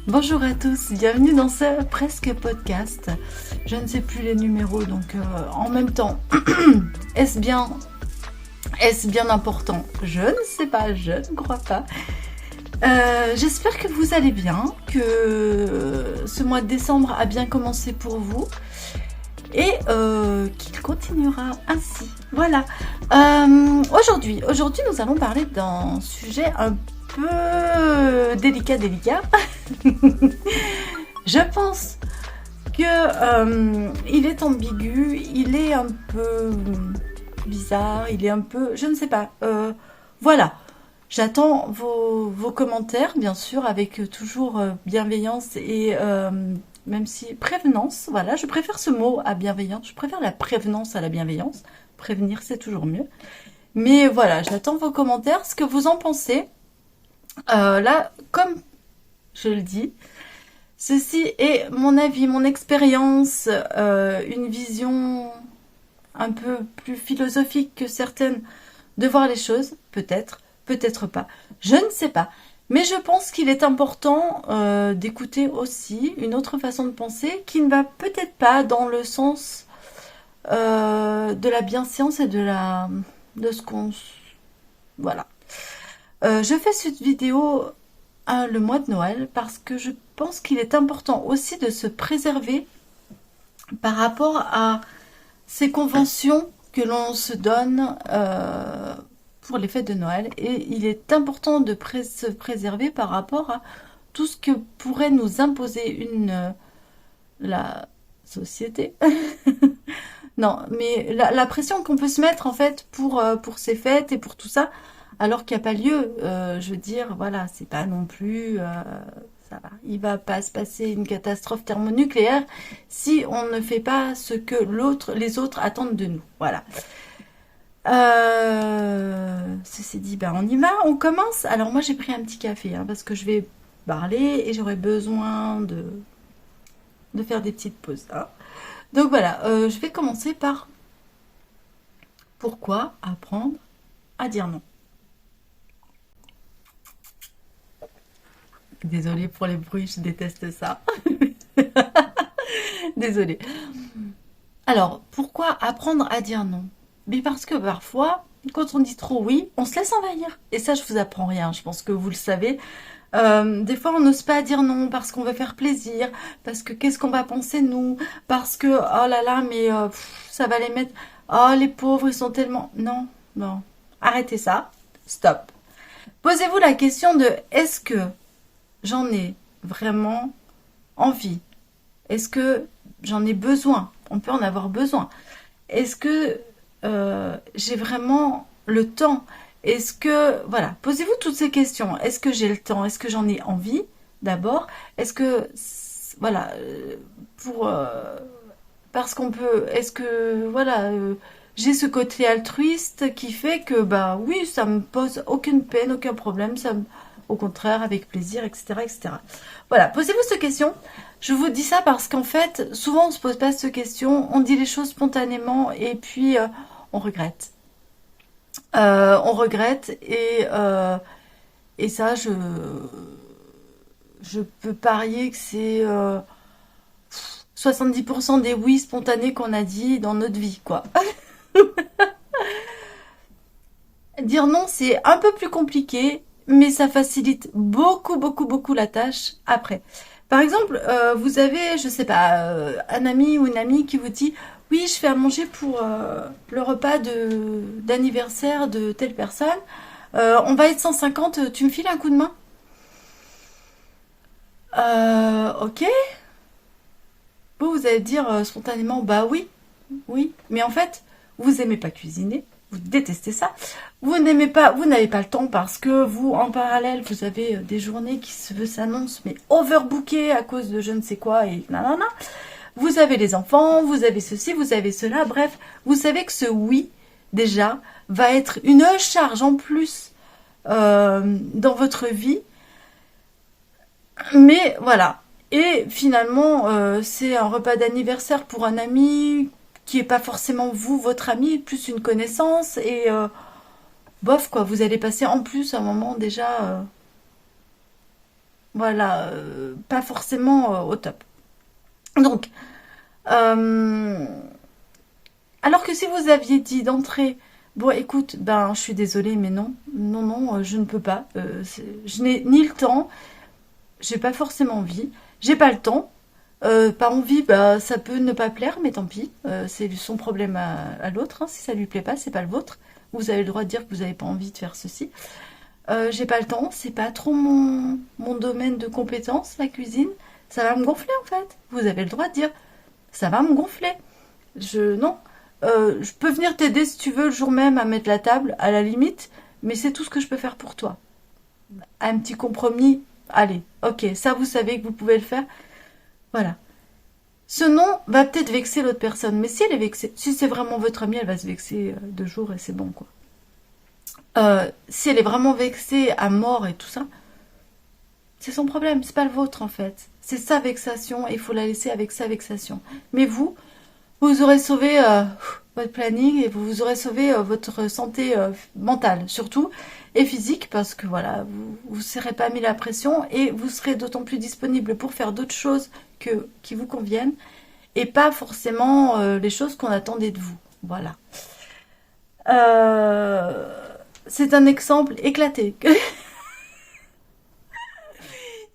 Bonjour à tous, bienvenue dans ce presque podcast. Je ne sais plus les numéros, donc en même temps, est-ce bien important? Je ne sais pas, je ne crois pas. J'espère que vous allez bien, que ce mois de décembre a bien commencé pour vous et qu'il continuera ainsi. Voilà. Aujourd'hui, nous allons parler d'un sujet un peu délicat. Je pense que il est ambigu, il est un peu bizarre, il est un peu, je ne sais pas. Voilà. J'attends vos commentaires, bien sûr, avec toujours bienveillance et même si prévenance. Voilà, je préfère ce mot à bienveillance. Je préfère la prévenance à la bienveillance. Prévenir, c'est toujours mieux. Mais voilà, j'attends vos commentaires, ce que vous en pensez. Là, comme je le dis, ceci est mon avis, mon expérience, une vision un peu plus philosophique que certaines de voir les choses, peut-être pas, je ne sais pas. Mais je pense qu'il est important d'écouter aussi une autre façon de penser qui ne va peut-être pas dans le sens de la bienséance et de ce qu'on... Voilà. Je fais cette vidéo le mois de Noël parce que je pense qu'il est important aussi de se préserver par rapport à ces conventions que l'on se donne pour les fêtes de Noël, et il est important de se préserver par rapport à tout ce que pourrait nous imposer la société. Non, mais la pression qu'on peut se mettre en fait pour ces fêtes et pour tout ça, alors qu'il n'y a pas lieu. Je veux dire, voilà, c'est pas non plus... ça va. Il va pas se passer une catastrophe thermonucléaire si on ne fait pas ce que les autres attendent de nous. Voilà. Ceci dit, on y va, on commence. Alors moi j'ai pris un petit café parce que je vais parler et j'aurai besoin de faire des petites pauses. Donc voilà, je vais commencer par pourquoi apprendre à dire non. Désolée pour les bruits, je déteste ça. Désolée. Alors, pourquoi apprendre à dire non? Mais parce que parfois, quand on dit trop oui, on se laisse envahir. Et ça, je vous apprends rien, je pense que vous le savez. Des fois, on n'ose pas dire non parce qu'on veut faire plaisir, parce que qu'est-ce qu'on va penser nous, parce que, oh là là, mais ça va les mettre... Oh, les pauvres, ils sont tellement... Non. Arrêtez ça. Stop. Posez-vous la question de est-ce que j'en ai vraiment envie? Est-ce que j'en ai besoin? On peut en avoir besoin. Est-ce que j'ai vraiment le temps? Est-ce que... Voilà, posez-vous toutes ces questions. Est-ce que j'ai le temps? Est-ce que j'en ai envie d'abord? Est-ce que... Voilà, parce qu'on peut... Est-ce que... Voilà... j'ai ce côté altruiste qui fait que, oui, ça me pose aucune peine, aucun problème, au contraire, avec plaisir, etc., etc. Voilà, posez-vous cette question. Je vous dis ça parce qu'en fait, souvent on se pose pas cette question, on dit les choses spontanément et puis on regrette. Et ça, je peux parier que c'est 70% des oui spontanés qu'on a dit dans notre vie, quoi. Dire non, c'est un peu plus compliqué, mais ça facilite beaucoup la tâche après. Par exemple, vous avez, je sais pas, un ami ou une amie qui vous dit « Oui, je fais à manger pour le repas d'anniversaire de telle personne. On va être 150, tu me files un coup de main ?» Ok. Vous allez dire spontanément « Bah oui. Mais en fait, vous aimez pas cuisiner. » Vous détestez ça. Vous n'avez pas le temps parce que vous, en parallèle, vous avez des journées qui s'annoncent mais overbookées à cause de je ne sais quoi et nanana. Vous avez les enfants, vous avez ceci, vous avez cela. Bref, vous savez que ce oui, déjà, va être une charge en plus dans votre vie Mais voilà. Et finalement, c'est un repas d'anniversaire pour un ami qui est pas forcément vous, votre ami, plus une connaissance. Et bof, quoi, vous allez passer en plus un moment déjà, voilà, pas forcément au top. Donc, euh, alors que si vous aviez dit d'entrée, bon, écoute, ben, je suis désolée, mais non, non, non, je ne peux pas. Je n'ai ni le temps, j'ai pas forcément envie, j'ai pas le temps. Pas envie, bah, ça peut ne pas plaire, mais tant pis. C'est son problème à l'autre, hein. Si ça lui plaît pas, c'est pas le vôtre. Vous avez le droit de dire que vous n'avez pas envie de faire ceci. J'ai pas le temps, c'est pas trop mon domaine de compétence, la cuisine. Ça va me gonfler en fait. Vous avez le droit de dire, ça va me gonfler. Non. Je peux venir t'aider si tu veux le jour même à mettre la table, à la limite, mais c'est tout ce que je peux faire pour toi. Un petit compromis, allez, ok, ça vous savez que vous pouvez le faire. Voilà. Ce nom va peut-être vexer l'autre personne, mais si elle est vexée, si c'est vraiment votre amie, elle va se vexer 2 jours et c'est bon quoi. Si elle est vraiment vexée à mort et tout ça, c'est son problème, c'est pas le vôtre en fait. C'est sa vexation et il faut la laisser avec sa vexation. Mais vous aurez sauvé votre planning et vous aurez sauvé votre santé mentale surtout et physique parce que voilà, vous ne serez pas mis la pression et vous serez d'autant plus disponible pour faire d'autres choses qui vous conviennent et pas forcément les choses qu'on attendait de vous. Voilà. Euh, c'est un exemple éclaté. Il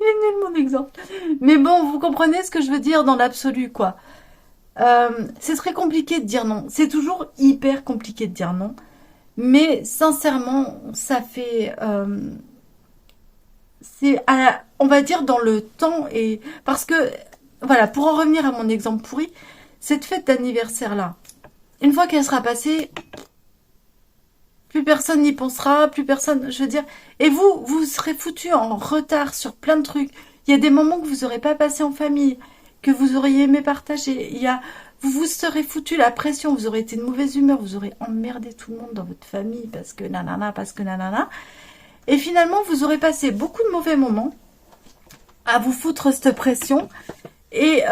est nul mon exemple. Mais bon, vous comprenez ce que je veux dire dans l'absolu, quoi. C'est très compliqué de dire non. C'est toujours hyper compliqué de dire non. Mais sincèrement, ça fait... on va dire dans le temps et... Parce que, voilà, pour en revenir à mon exemple pourri, cette fête d'anniversaire-là, une fois qu'elle sera passée, plus personne n'y pensera, plus personne, je veux dire... Et vous serez foutu en retard sur plein de trucs. Il y a des moments que vous n'aurez pas passé en famille, que vous auriez aimé partager. Vous vous serez foutu la pression, vous aurez été de mauvaise humeur, vous aurez emmerdé tout le monde dans votre famille parce que nanana, parce que nanana. Et finalement, vous aurez passé beaucoup de mauvais moments à vous foutre cette pression. Et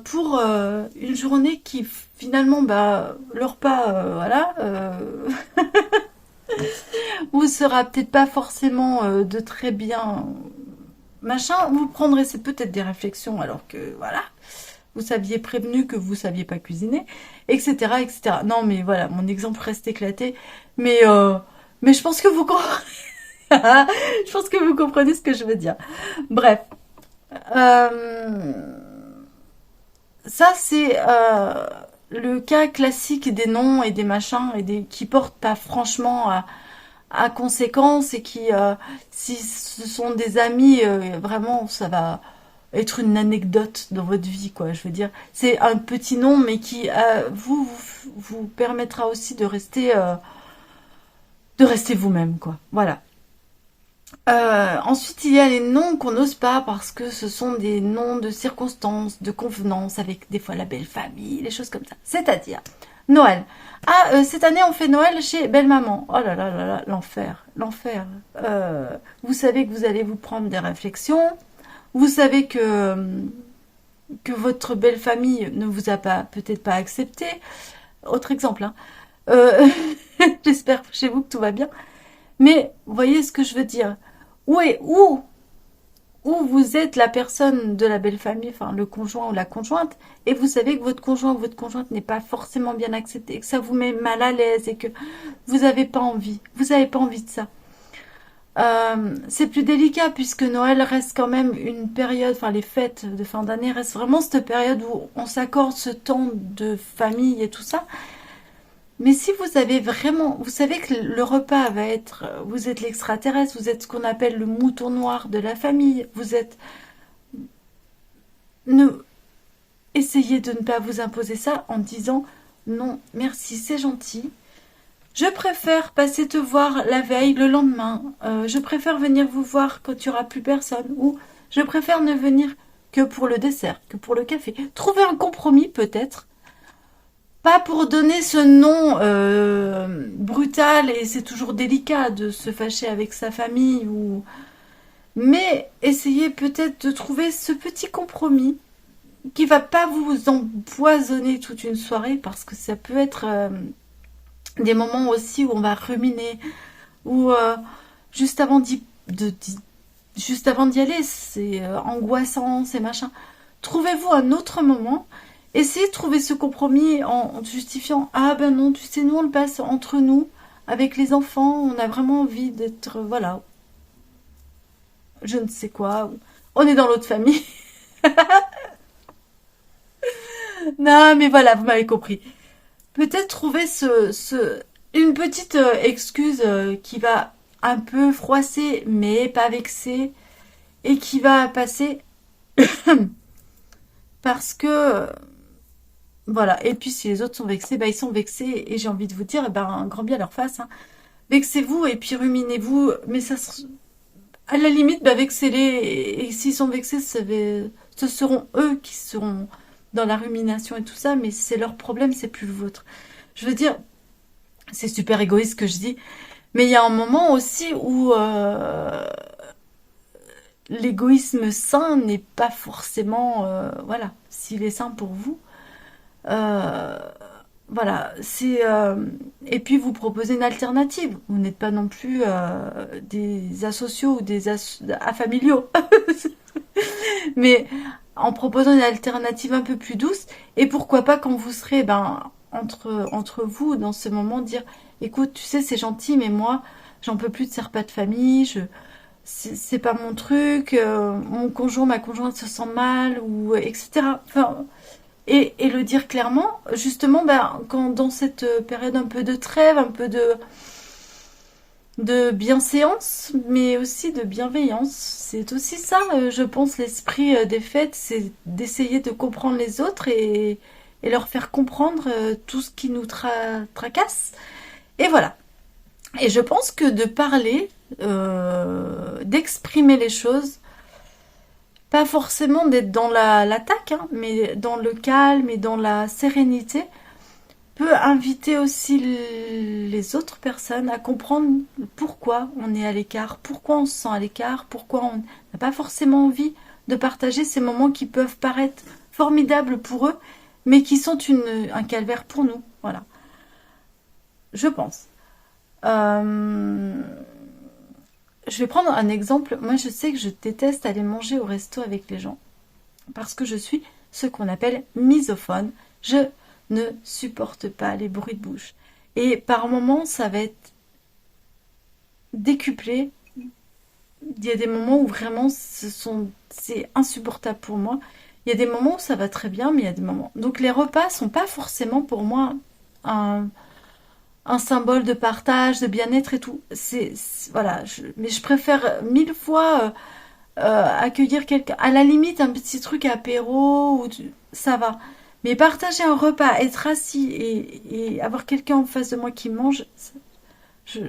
pour une journée qui finalement, bah, le repas, voilà, vous sera peut-être pas forcément de très bien machin. Vous prendrez peut-être des réflexions alors que voilà. Vous saviez prévenu que vous saviez pas cuisiner, etc., etc. Non, mais voilà, mon exemple reste éclaté. Mais je pense que vous je pense que vous comprenez ce que je veux dire. Bref, euh, ça c'est le cas classique des noms et des machins et des qui portent pas franchement à conséquence et qui, si ce sont des amis, vraiment, ça va être une anecdote dans votre vie, quoi. Je veux dire, c'est un petit nom, mais qui vous permettra aussi de rester vous-même, quoi. Voilà. Ensuite, il y a les noms qu'on n'ose pas parce que ce sont des noms de circonstances, de convenance, avec des fois la belle famille, les choses comme ça. C'est-à-dire, Noël. Ah, cette année, on fait Noël chez belle-maman. Oh là là là là, l'enfer, l'enfer. Vous savez que vous allez vous prendre des réflexions. Vous savez que votre belle famille ne vous a pas peut-être pas accepté. Autre exemple, hein. Euh, J'espère chez vous que tout va bien. Mais vous voyez ce que je veux dire. Où vous êtes la personne de la belle famille, enfin le conjoint ou la conjointe, et vous savez que votre conjoint ou votre conjointe n'est pas forcément bien accepté, que ça vous met mal à l'aise et que vous n'avez pas envie. Vous n'avez pas envie de ça. C'est plus délicat puisque Noël reste quand même une période, enfin les fêtes de fin d'année restent vraiment cette période où on s'accorde ce temps de famille et tout ça. Mais si vous avez vraiment, vous savez que le repas va être, vous êtes l'extraterrestre, vous êtes ce qu'on appelle le mouton noir de la famille, vous êtes, ne, essayez de ne pas vous imposer ça en disant non, merci, c'est gentil. Je préfère passer te voir la veille, le lendemain. Je préfère venir vous voir quand il n'y aura plus personne. Ou je préfère ne venir que pour le dessert, que pour le café. Trouver un compromis peut-être. Pas pour donner ce nom brutal et c'est toujours délicat de se fâcher avec sa famille ou Mais essayez peut-être de trouver ce petit compromis qui va pas vous empoisonner toute une soirée, parce que ça peut être des moments aussi où on va ruminer, où juste avant juste avant d'y aller, c'est angoissant, c'est machin. Trouvez-vous un autre moment. Essayez de trouver ce compromis en justifiant, ah ben non, tu sais, nous on le passe entre nous, avec les enfants, on a vraiment envie d'être, voilà, je ne sais quoi. On est dans l'autre famille. Non, mais voilà, vous m'avez compris. Peut-être trouver une petite excuse qui va un peu froisser, mais pas vexer, et qui va passer parce que voilà. Et puis si les autres sont vexés, bah ils sont vexés, et j'ai envie de vous dire, ben un grand bien leur face. Hein. Vexez-vous et puis ruminez-vous, mais à la limite, bah vexez-les, et s'ils sont vexés, ce seront eux qui seront dans la rumination et tout ça, mais c'est leur problème, c'est plus le vôtre. Je veux dire, c'est super égoïste ce que je dis, mais il y a un moment aussi où l'égoïsme sain n'est pas forcément, voilà, s'il est sain pour vous, euh, voilà, et puis vous proposez une alternative. Vous n'êtes pas non plus des asociaux ou des affamiliaux, mais en proposant une alternative un peu plus douce, et pourquoi pas quand vous serez entre vous dans ce moment, dire écoute, tu sais, c'est gentil, mais moi j'en peux plus de ces repas de famille, c'est pas mon truc, mon conjoint, ma conjointe se sent mal, ou etc. Enfin, et le dire clairement, justement, quand dans cette période un peu de trêve, un peu de bienséance, mais aussi de bienveillance. C'est aussi ça, je pense, l'esprit des fêtes, c'est d'essayer de comprendre les autres, et leur faire comprendre tout ce qui nous tracasse. Et voilà. Et je pense que de parler, d'exprimer les choses, pas forcément d'être dans l'attaque, hein, mais dans le calme et dans la sérénité, peut inviter aussi les autres personnes à comprendre pourquoi on est à l'écart, pourquoi on se sent à l'écart, pourquoi on n'a pas forcément envie de partager ces moments qui peuvent paraître formidables pour eux, mais qui sont un calvaire pour nous. Voilà, je pense. Euh, je vais prendre un exemple. Moi, je sais que je déteste aller manger au resto avec les gens, parce que je suis ce qu'on appelle misophone. Je ne supporte pas les bruits de bouche. Et par moments, ça va être décuplé. Il y a des moments où vraiment c'est insupportable pour moi. Il y a des moments où ça va très bien, mais il y a des moments. Donc les repas sont pas forcément pour moi un, un symbole de partage, de bien-être et tout. Voilà. Mais je préfère mille fois accueillir quelqu'un. À la limite, un petit truc apéro, ça va. Mais partager un repas, être assis, et avoir quelqu'un en face de moi qui mange, je,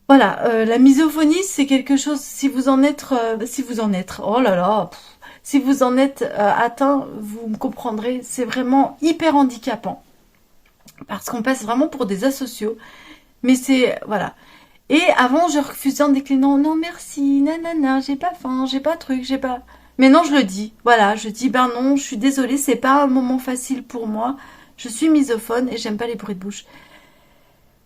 voilà, la misophonie, c'est quelque chose. Si vous en êtes, oh là là, si vous en êtes atteint, vous me comprendrez. C'est vraiment hyper handicapant, parce qu'on passe vraiment pour des asociaux. Mais c'est voilà. Et avant, je refusais en déclinant, non merci, nanana, j'ai pas faim, j'ai pas truc, j'ai pas. Mais non, je le dis. Voilà, je dis, ben non, je suis désolée, c'est pas un moment facile pour moi. Je suis misophone et j'aime pas les bruits de bouche.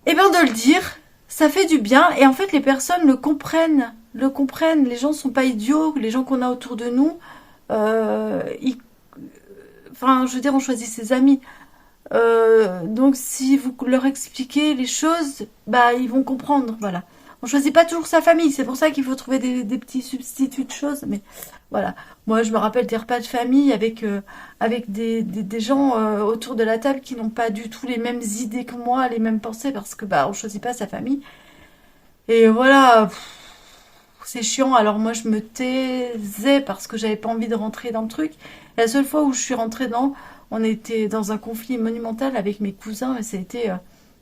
Et ben de le dire, ça fait du bien. Et en fait, les personnes le comprennent. Le comprennent. Les gens sont pas idiots. Les gens qu'on a autour de nous, ils... enfin, je veux dire, on choisit ses amis. Donc si vous leur expliquez les choses, bah ils vont comprendre, voilà. On choisit pas toujours sa famille, c'est pour ça qu'il faut trouver des petits substituts de choses, mais voilà. Moi je me rappelle des repas de famille avec des gens autour de la table qui n'ont pas du tout les mêmes idées que moi, les mêmes pensées, parce que bah on choisit pas sa famille. Et voilà, c'est chiant, alors moi je me taisais parce que j'avais pas envie de rentrer dans le truc. La seule fois où je suis rentrée on était dans un conflit monumental avec mes cousins, et ça a été,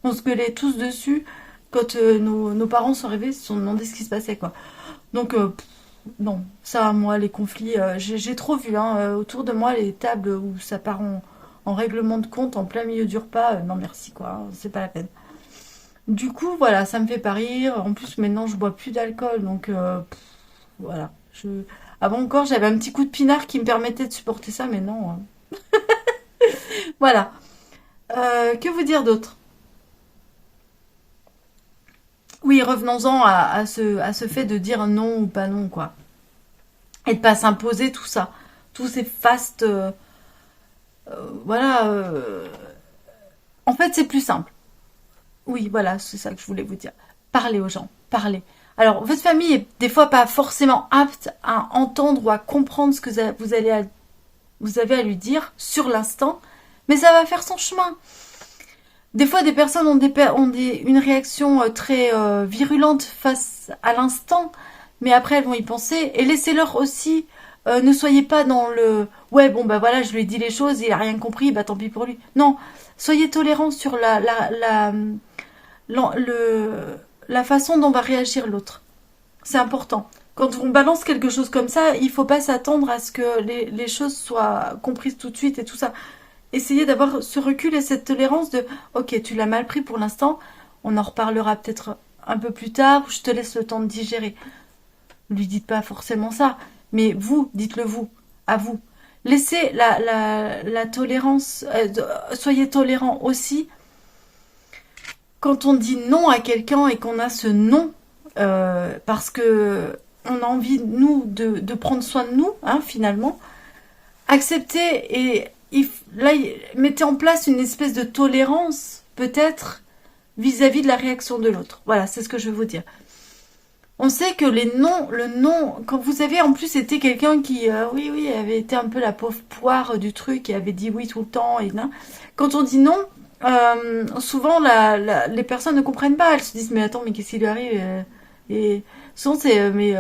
on se gueulait tous dessus quand nos parents sont arrivés, se sont demandé ce qui se passait, quoi. Donc non, ça, moi, les conflits, j'ai trop vu, hein, autour de moi, les tables où ça part en règlement de compte en plein milieu du repas, non merci, quoi, hein, c'est pas la peine. Du coup, voilà, ça me fait pas rire. En plus, maintenant, je bois plus d'alcool, donc voilà. Avant encore, j'avais un petit coup de pinard qui me permettait de supporter ça, mais non. Voilà. Que vous dire d'autre? Oui, revenons-en à ce fait de dire non ou pas non, quoi. Et de pas s'imposer tout ça. Tous ces fastes. Voilà. En fait, c'est plus simple. Oui, voilà, c'est ça que je voulais vous dire. Parlez aux gens, parlez. Alors, votre famille est des fois pas forcément apte à entendre ou à comprendre ce que vous avez à lui dire sur l'instant, mais ça va faire son chemin. Des fois, des personnes une réaction très virulente face à l'instant, mais après, elles vont y penser. Et laissez-leur aussi, ne soyez pas dans le ouais, bon, bah voilà, je lui ai dit les choses, il a rien compris, bah tant pis pour lui. Non, soyez tolérants sur la façon dont va réagir l'autre. C'est important. Quand on balance quelque chose comme ça, il faut pas s'attendre à ce que les choses soient comprises tout de suite et tout ça. Essayez d'avoir ce recul et cette tolérance de ok, tu l'as mal pris pour l'instant, on en reparlera peut-être un peu plus tard, je te laisse le temps de digérer. Lui dites pas forcément ça, mais vous, dites-le vous, à vous. Laissez la tolérance, soyez tolérant aussi quand on dit non à quelqu'un et qu'on a ce non, parce que on a envie, nous, de prendre soin de nous, hein, finalement, acceptez et là, mettez en place une espèce de tolérance, peut-être, vis-à-vis de la réaction de l'autre. Voilà, c'est ce que je veux vous dire. On sait que le non, quand vous avez en plus été quelqu'un qui, oui, oui, avait été un peu la pauvre poire du truc et avait dit oui tout le temps, et non. Quand on dit non, souvent les personnes ne comprennent pas. Elles se disent mais attends, mais qu'est-ce qui lui arrive et souvent c'est mais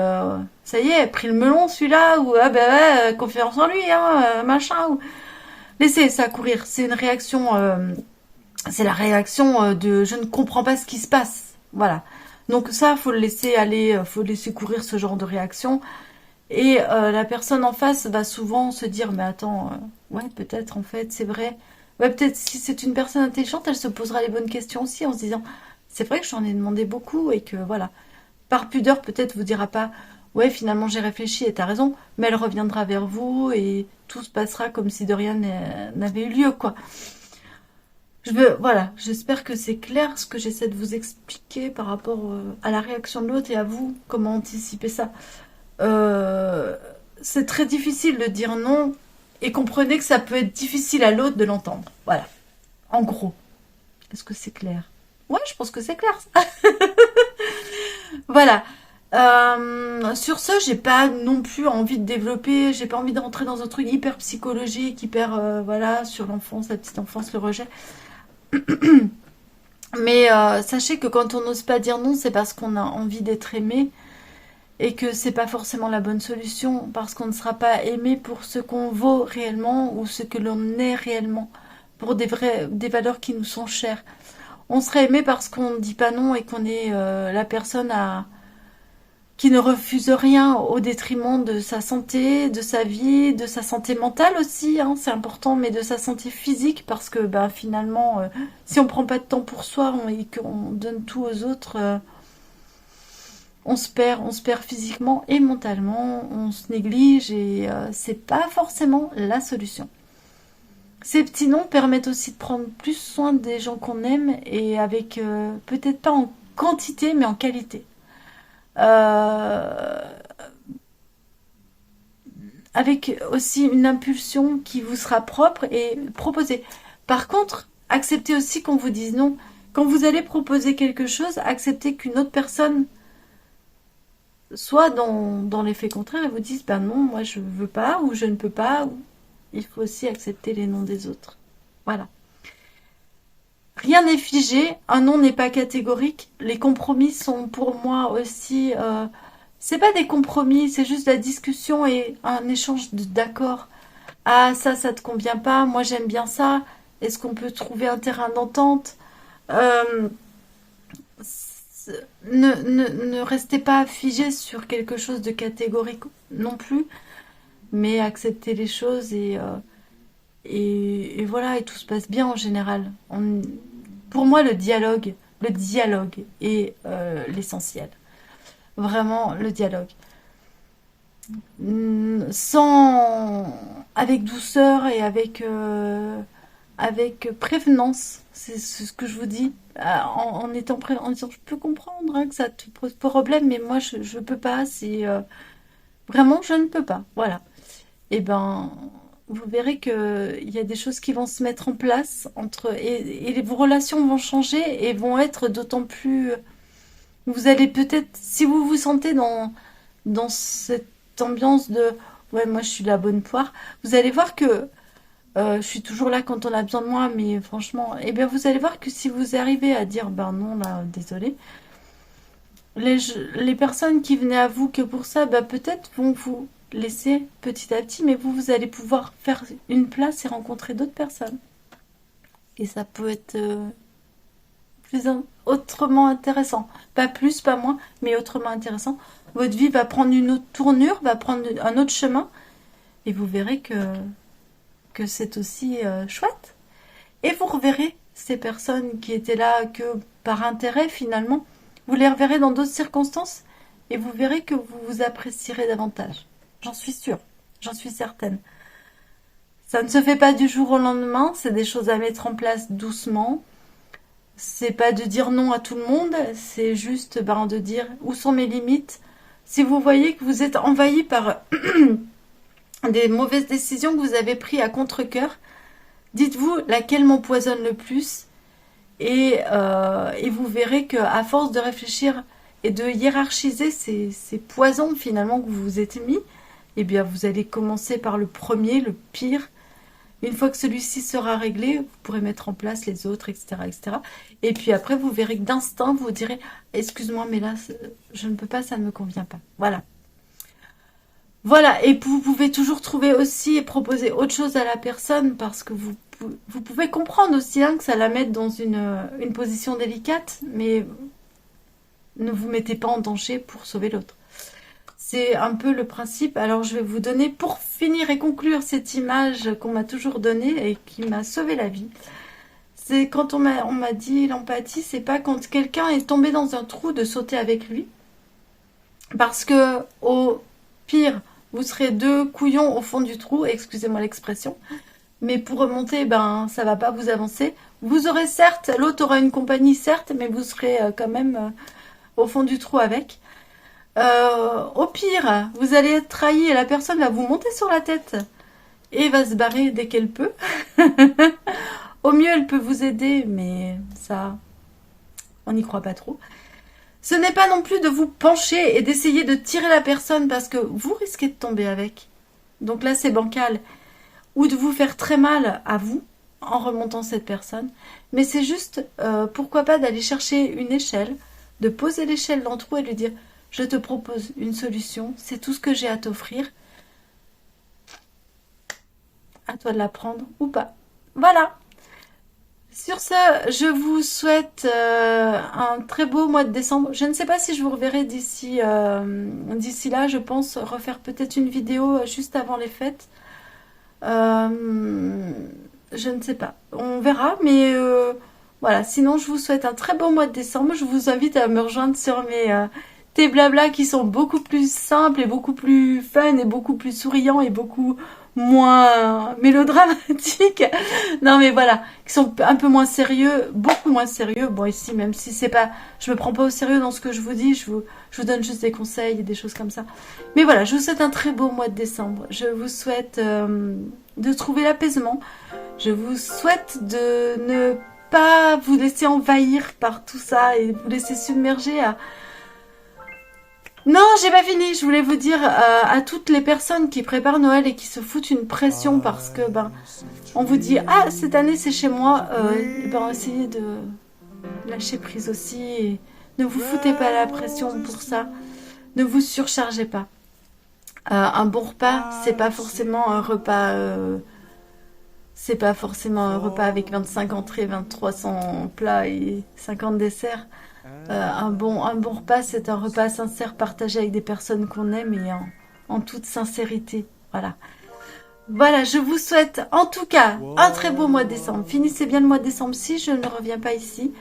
ça y est, pris le melon celui-là ou ah ben ouais, confiance en lui, hein, machin. Ou... Laissez ça courir. C'est une réaction, c'est la réaction de je ne comprends pas ce qui se passe. Voilà. Donc ça, faut le laisser aller, faut laisser courir ce genre de réaction. Et la personne en face va souvent se dire, mais attends, ouais, peut-être en fait, c'est vrai. Ouais, peut-être si c'est une personne intelligente, elle se posera les bonnes questions aussi en se disant, c'est vrai que j'en ai demandé beaucoup et que voilà. Par pudeur, peut-être vous dira pas, ouais, finalement j'ai réfléchi et t'as raison, mais elle reviendra vers vous et tout se passera comme si de rien n'avait eu lieu, quoi. Voilà, j'espère que c'est clair ce que j'essaie de vous expliquer par rapport à la réaction de l'autre et à vous, comment anticiper ça. Euh, c'est très difficile de dire non et comprenez que ça peut être difficile à l'autre de l'entendre. Voilà, en gros. Est-ce que c'est clair? Ouais, je pense que c'est clair. Voilà. Sur ce, j'ai pas non plus envie de développer, j'ai pas envie de rentrer dans un truc hyper psychologique, hyper voilà, sur l'enfance, la petite enfance, le rejet. Mais sachez que quand on n'ose pas dire non, c'est parce qu'on a envie d'être aimé et que c'est pas forcément la bonne solution parce qu'on ne sera pas aimé pour ce qu'on vaut réellement ou ce que l'on est réellement, pour des valeurs qui nous sont chères. On serait aimé parce qu'on ne dit pas non et qu'on est la personne qui ne refuse rien au détriment de sa santé, de sa vie, de sa santé mentale aussi, hein, c'est important, mais de sa santé physique, parce que bah, finalement, si on prend pas de temps pour soi et qu'on donne tout aux autres, on se perd physiquement et mentalement, on se néglige et c'est pas forcément la solution. Ces petits noms permettent aussi de prendre plus soin des gens qu'on aime et avec peut-être pas en quantité mais en qualité. Euh, avec aussi une impulsion qui vous sera propre et proposée. Par contre, acceptez aussi qu'on vous dise non. Quand vous allez proposer quelque chose, acceptez qu'une autre personne soit dans l'effet contraire et vous dise ben non, moi je veux pas ou je ne peux pas. Il faut aussi accepter les noms des autres. Voilà. Rien n'est figé, un non n'est pas catégorique. Les compromis sont pour moi aussi c'est pas des compromis, c'est juste la discussion et un échange d'accords. Ah, ça te convient pas, moi j'aime bien ça. Est-ce qu'on peut trouver un terrain d'entente? Euh, ne restez pas figé sur quelque chose de catégorique non plus, mais acceptez les choses et voilà, et tout se passe bien en général. Pour moi, le dialogue Le dialogue est l'essentiel. Vraiment, le dialogue. Sans, avec douceur et avec prévenance, c'est ce que je vous dis, en étant en disant, je peux comprendre hein, que ça te pose problème, mais moi je peux pas, c'est vraiment je ne peux pas, voilà. Et ben, vous verrez que il y a des choses qui vont se mettre en place et vos relations vont changer et vont être d'autant plus. Vous allez peut-être, si vous vous sentez dans cette ambiance de ouais, moi je suis la bonne poire, vous allez voir que je suis toujours là quand on a besoin de moi, mais franchement, eh bien vous allez voir que si vous arrivez à dire ben non là, désolé, les personnes qui venaient à vous que pour ça, ben peut-être vont vous laisser petit à petit, mais vous allez pouvoir faire une place et rencontrer d'autres personnes. Et ça peut être autrement intéressant. Pas plus, pas moins, mais autrement intéressant. Votre vie va prendre une autre tournure, va prendre un autre chemin, et vous verrez que c'est aussi chouette. Et vous reverrez ces personnes qui étaient là que par intérêt finalement, vous les reverrez dans d'autres circonstances, et vous verrez que vous vous apprécierez davantage. J'en suis sûre, j'en suis certaine. Ça ne se fait pas du jour au lendemain, c'est des choses à mettre en place doucement. C'est pas de dire non à tout le monde, c'est juste de dire où sont mes limites. Si vous voyez que vous êtes envahi par des mauvaises décisions que vous avez prises à contre-cœur, dites-vous laquelle m'empoisonne le plus et vous verrez qu'à force de réfléchir et de hiérarchiser ces poisons finalement que vous vous êtes mis, eh bien vous allez commencer par le premier, le pire. Une fois que celui-ci sera réglé, vous pourrez mettre en place les autres, etc., etc. Et puis après, vous verrez que d'instinct, vous direz « Excuse-moi, mais là, je ne peux pas, ça ne me convient pas. » Voilà. Voilà, et vous pouvez toujours trouver aussi et proposer autre chose à la personne parce que vous pouvez comprendre aussi hein, que ça la mette dans une position délicate, mais ne vous mettez pas en danger pour sauver l'autre. C'est un peu le principe. Alors je vais vous donner, pour finir et conclure cette image qu'on m'a toujours donnée et qui m'a sauvé la vie. C'est quand on m'a dit l'empathie, c'est pas quand quelqu'un est tombé dans un trou de sauter avec lui. Parce que au pire, vous serez deux couillons au fond du trou, excusez-moi l'expression. Mais pour remonter, ben ça va pas vous avancer. Vous aurez certes, l'autre aura une compagnie certes, mais vous serez quand même au fond du trou avec. Au pire, vous allez être trahi et la personne va vous monter sur la tête et va se barrer dès qu'elle peut. Au mieux, elle peut vous aider, mais ça, on n'y croit pas trop. Ce n'est pas non plus de vous pencher et d'essayer de tirer la personne parce que vous risquez de tomber avec. Donc là, c'est bancal. Ou de vous faire très mal à vous en remontant cette personne. Mais c'est juste, pourquoi pas d'aller chercher une échelle, de poser l'échelle dans le trou et lui dire « Je te propose une solution, c'est tout ce que j'ai à t'offrir. À toi de la prendre ou pas. » Voilà. Sur ce, je vous souhaite un très beau mois de décembre. Je ne sais pas si je vous reverrai d'ici là. Je pense refaire peut-être une vidéo juste avant les fêtes. Je ne sais pas. On verra, mais voilà. Sinon, je vous souhaite un très beau mois de décembre. Je vous invite à me rejoindre sur mes blabla qui sont beaucoup plus simples et beaucoup plus fun et beaucoup plus souriants et beaucoup moins mélodramatiques. Non mais voilà, qui sont un peu moins sérieux, beaucoup moins sérieux. Bon ici, même si c'est pas, je me prends pas au sérieux dans ce que je vous dis, je vous donne juste des conseils et des choses comme ça. Mais voilà, je vous souhaite un très beau mois de décembre. Je vous souhaite de trouver l'apaisement. Je vous souhaite de ne pas vous laisser envahir par tout ça et vous laisser submerger à... Non, j'ai pas fini. Je voulais vous dire à toutes les personnes qui préparent Noël et qui se foutent une pression parce que on vous dit ah cette année c'est chez moi. Essayez de lâcher prise aussi et ne vous foutez pas la pression pour ça. Ne vous surchargez pas. Un bon repas, c'est pas forcément un repas. C'est pas forcément un repas avec 25 entrées, 300 plats et 50 desserts. Un bon repas, c'est un repas sincère partagé avec des personnes qu'on aime et en toute sincérité. Voilà. Voilà, je vous souhaite en tout cas un très beau mois de décembre. Finissez bien le mois de décembre si je ne reviens pas ici.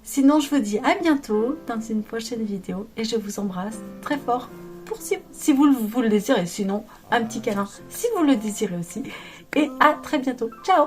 Sinon, je vous dis à bientôt dans une prochaine vidéo et je vous embrasse très fort pour si vous le désirez. Sinon, un petit câlin si vous le désirez aussi. Et à très bientôt. Ciao!